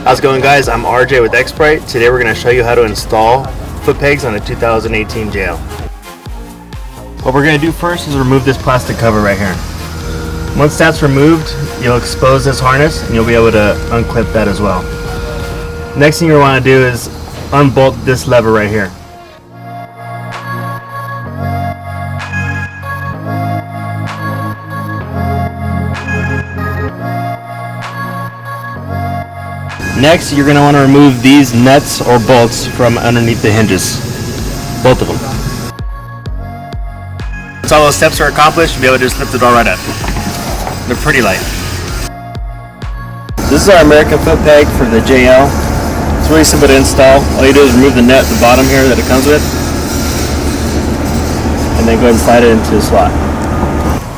How's it going, guys? I'm RJ with Xprite. Today we're going to show you how to install foot pegs on a 2018 JL. What we're going to do first is remove this plastic cover right here. Once that's removed, you'll expose this harness and you'll be able to unclip that as well. Next thing you want to do is unbolt this lever right here. Next, you're going to want to remove these nuts or bolts from underneath the hinges. Both of them. Once all those steps are accomplished, you'll be able to just lift the door right up. They're pretty light. This is our American foot peg for the JL. It's really simple to install. All you do is remove the nut at the bottom here that it comes with, and then go ahead and slide it into the slot.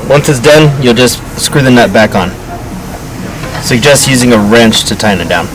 Once it's done, you'll just screw the nut back on. Suggest using a wrench to tighten it down.